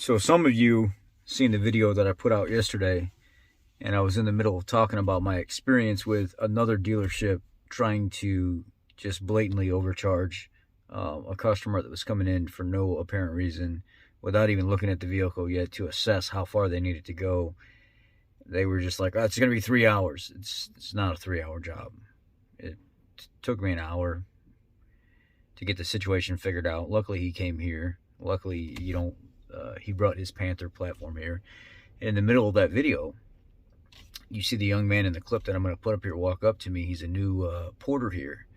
So some of you seen the video that I put out yesterday, and I was in the middle of talking about my experience with another dealership trying to just blatantly overcharge a customer that was coming in for no apparent reason, without even looking at the vehicle yet to assess how far they needed to go. They were just like, oh, it's going to be 3 hours. It's not a 3-hour job. It took me an hour to get the situation figured out. Luckily, he came here. Luckily, he brought his Panther platform here. In the middle of that video, you see the young man in the clip that I'm going to put up here walk up to me. He's a new porter here,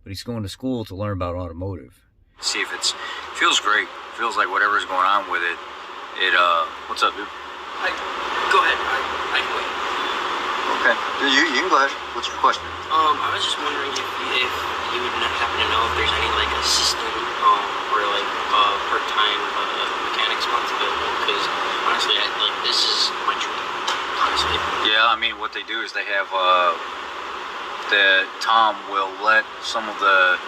but he's going to school to learn about automotive. See if it feels great. Feels like whatever's going on with it. What's up, dude? Go ahead. I can wait. Okay. You can go ahead. What's your question? I was just wondering if you would happen to know if there's any like assistant or like part-time mechanic spots available, because honestly, this is my dream. Honestly. Yeah, I mean, what they do is they have Tom will let some of the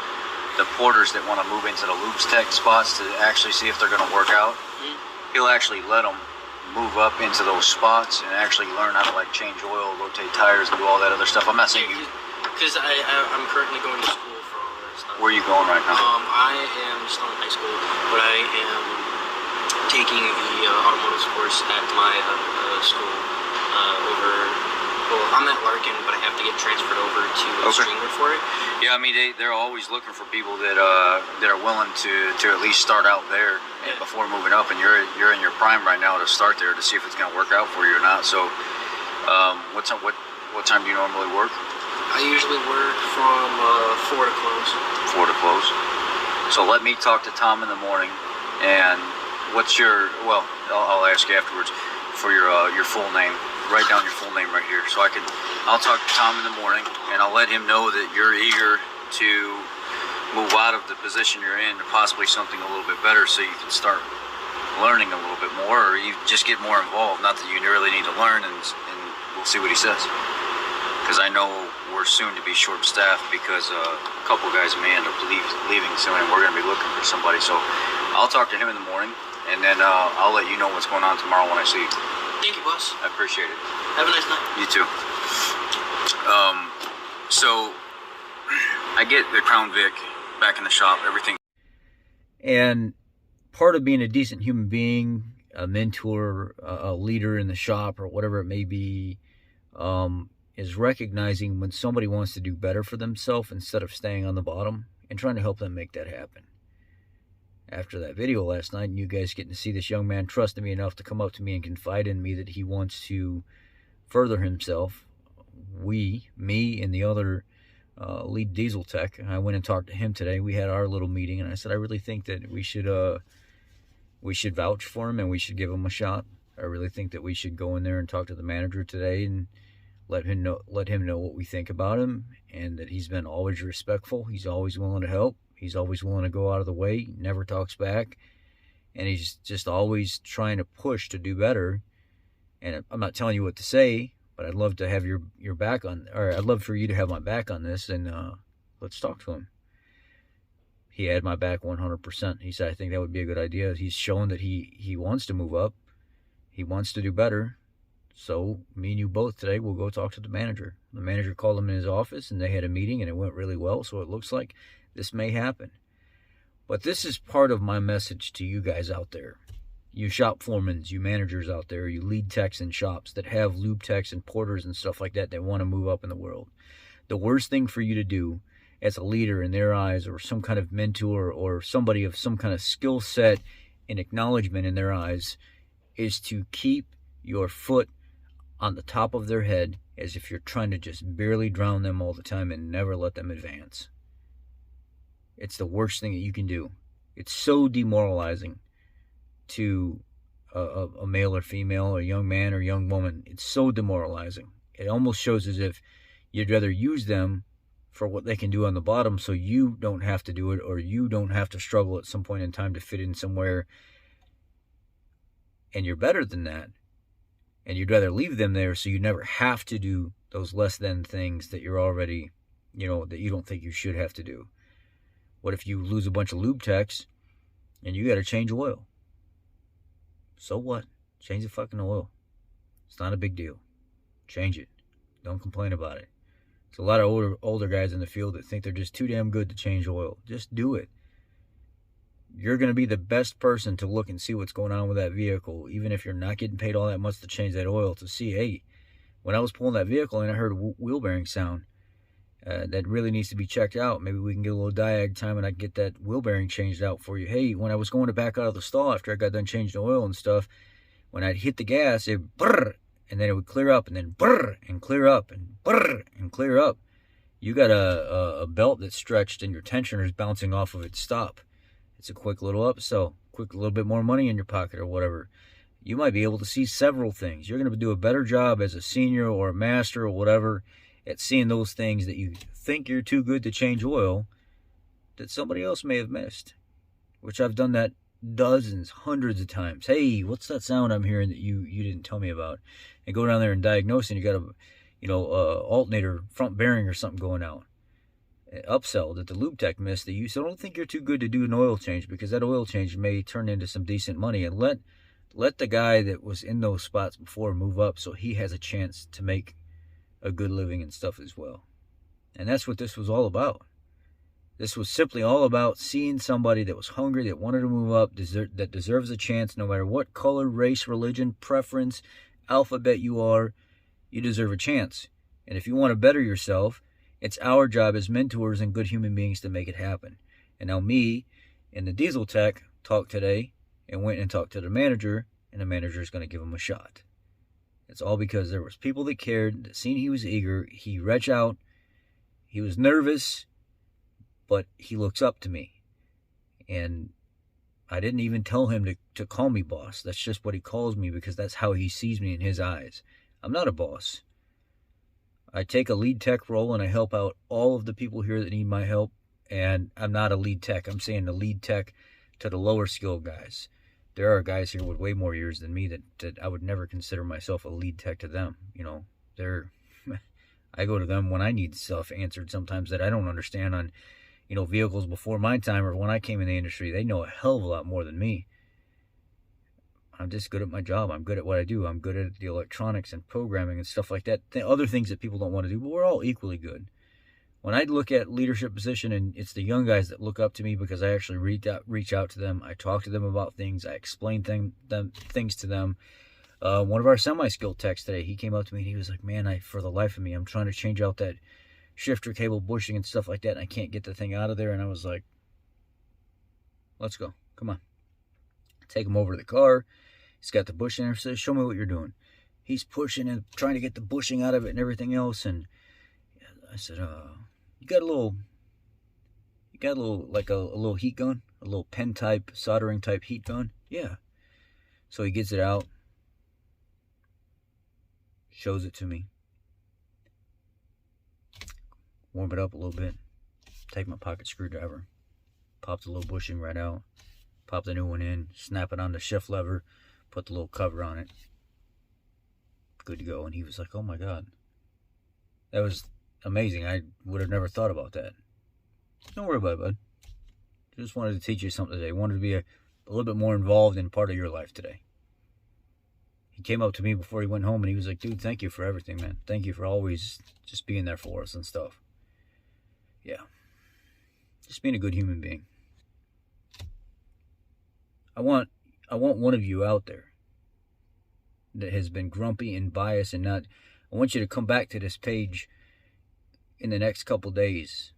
porters that want to move into the Lube tech spots to actually see if they're going to work out. Mm-hmm. He'll actually let them move up into those spots and actually learn how to like change oil, rotate tires, and do all that other stuff. I'm not saying you, because I'm currently going to school for all that stuff. Where are you going right now? I am still in high school, but I am taking the automotive course at my school I'm at Larkin, but I have to get transferred over to Stringwood for it. Yeah, I mean they're always looking for people that are willing to at least start out there before moving up, and you're in your prime right now to start there to see if it's going to work out for you or not. So, what time do you normally work? I usually work from 4 to close. 4 to close. So let me talk to Tom in the morning, and what's your I'll ask you afterwards for your full name. Write down your full name right here, so I'll talk to Tom in the morning, and I'll let him know that you're eager to move out of the position you're in to possibly something a little bit better, so you can start learning a little bit more, or you just get more involved. Not that you really need to learn, and we'll see what he says. Because I know we're soon to be short-staffed because a couple guys may end up leaving soon, and we're going to be looking for somebody. So I'll talk to him in the morning, and then I'll let you know what's going on tomorrow when I see you. Thank you, boss. I appreciate it. Have a nice night. You too. So I get the Crown Vic back in the shop, everything. And part of being a decent human being, a mentor, a leader in the shop, or whatever it may be, is recognizing when somebody wants to do better for themselves instead of staying on the bottom and trying to help them make that happen. After that video last night, and you guys getting to see this young man trusting me enough to come up to me and confide in me that he wants to further himself, me and the other lead diesel tech, I went and talked to him today. We had our little meeting, and I said, I really think that we should vouch for him and we should give him a shot. I really think that we should go in there and talk to the manager today and let him know what we think about him, and that he's been always respectful. He's always willing to help. He's always willing to go out of the way, never talks back, and he's just always trying to push to do better. And I'm not telling you what to say, but I'd love to have your back on, or I'd love for you to have my back on this, and let's talk to him. He had my back 100%. He said, I think that would be a good idea. He's shown that he wants to move up. He wants to do better. So me and you both today will go talk to the manager. The manager called him in his office, and they had a meeting, and it went really well. So it looks like this may happen. But this is part of my message to you guys out there. You shop foremen, you managers out there, you lead techs in shops that have lube techs and porters and stuff like that want to move up in the world. The worst thing for you to do as a leader in their eyes, or some kind of mentor, or somebody of some kind of skill set and acknowledgement in their eyes, is to keep your foot on the top of their head as if you're trying to just barely drown them all the time and never let them advance. It's the worst thing that you can do. It's so demoralizing to a male or female, a young man or young woman. It's so demoralizing. It almost shows as if you'd rather use them for what they can do on the bottom so you don't have to do it, or you don't have to struggle at some point in time to fit in somewhere. And you're better than that. And you'd rather leave them there so you never have to do those less than things that you're already, that you don't think you should have to do. What if you lose a bunch of lube techs and you got to change oil? So what? Change the fucking oil. It's not a big deal. Change it. Don't complain about it. There's a lot of older guys in the field that think they're just too damn good to change oil. Just do it. You're going to be the best person to look and see what's going on with that vehicle, even if you're not getting paid all that much to change that oil, to see, hey, when I was pulling that vehicle and I heard a wheel bearing sound, that really needs to be checked out. Maybe we can get a little diag time and I can get that wheel bearing changed out for you. Hey, when I was going to back out of the stall after I got done changing the oil and stuff, when I'd hit the gas, it brrr, and then it would clear up, and then brrr, and clear up, and brrr, and clear up. You got a belt that's stretched and your tensioner is bouncing off of its stop. It's a quick little upsell, quick little bit more money in your pocket or whatever. You might be able to see several things. You're going to do a better job as a senior or a master or whatever at seeing those things that you think you're too good to change oil that somebody else may have missed, which I've done that dozens, hundreds of times. Hey, what's that sound I'm hearing that you didn't tell me about? And go down there and diagnose, and you got a alternator front bearing or something going out. Upsell that the lube tech missed that you so don't think you're too good to do an oil change, because that oil change may turn into some decent money, and let the guy that was in those spots before move up so he has a chance to make a good living and stuff as well. And that's what this was all about. This was simply all about seeing somebody that was hungry, that wanted to move up, that deserves a chance no matter what color, race, religion, preference, alphabet you are. You deserve a chance. And if you want to better yourself, it's our job as mentors and good human beings to make it happen. And now me and the diesel tech talked today and went and talked to the manager, and the manager is going to give him a shot. It's all because there was people that cared, that seen he was eager. He reached out. He was nervous, but he looks up to me. And I didn't even tell him to call me boss. That's just what he calls me, because that's how he sees me in his eyes. I'm not a boss. I take a lead tech role and I help out all of the people here that need my help. And I'm not a lead tech. I'm saying the lead tech to the lower skilled guys. There are guys here with way more years than me that I would never consider myself a lead tech to them. You know, I go to them when I need stuff answered sometimes that I don't understand on, vehicles before my time or when I came in the industry. They know a hell of a lot more than me. I'm just good at my job. I'm good at what I do. I'm good at the electronics and programming and stuff like that. Other things that people don't want to do, but we're all equally good. When I look at leadership position, and it's the young guys that look up to me because I actually reach out to them. I talk to them about things. I explain things to them. One of our semi-skilled techs today, he came up to me and he was like, man, for the life of me, I'm trying to change out that shifter cable bushing and stuff like that, and I can't get the thing out of there. And I was like, let's go. Come on. Take him over to the car. He's got the bushing there. Says, show me what you're doing. He's pushing and trying to get the bushing out of it and everything else. And I said, you got a little like a little heat gun, a little pen type, soldering type heat gun? Yeah. So he gets it out, shows it to me, warm it up a little bit, take my pocket screwdriver, pop the little bushing right out, pop the new one in, snap it on the shift lever, put the little cover on it, good to go. And he was like, oh my God, that was amazing. I would have never thought about that. Don't worry about it, bud. Just wanted to teach you something today. Wanted to be a little bit more involved in part of your life today. He came up to me before he went home and he was like, dude, thank you for everything, man. Thank you for always just being there for us and stuff. Yeah. Just being a good human being. I want one of you out there that has been grumpy and biased and not. I want you to come back to this page in the next couple days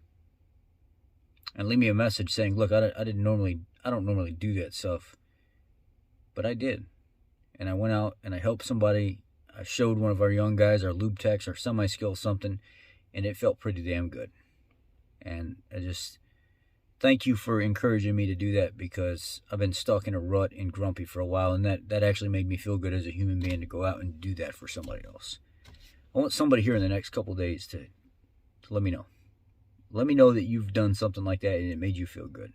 and leave me a message saying, look, I don't normally do that stuff, but I did. And I went out and I helped somebody. I showed one of our young guys, our lube techs, our semi-skill something, and it felt pretty damn good. And I just thank you for encouraging me to do that, because I've been stuck in a rut and grumpy for a while, and that actually made me feel good as a human being to go out and do that for somebody else. I want somebody here in the next couple days to let me know. Let me know that you've done something like that and it made you feel good.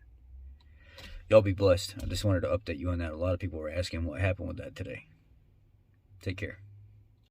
Y'all be blessed. I just wanted to update you on that. A lot of people were asking what happened with that today. Take care.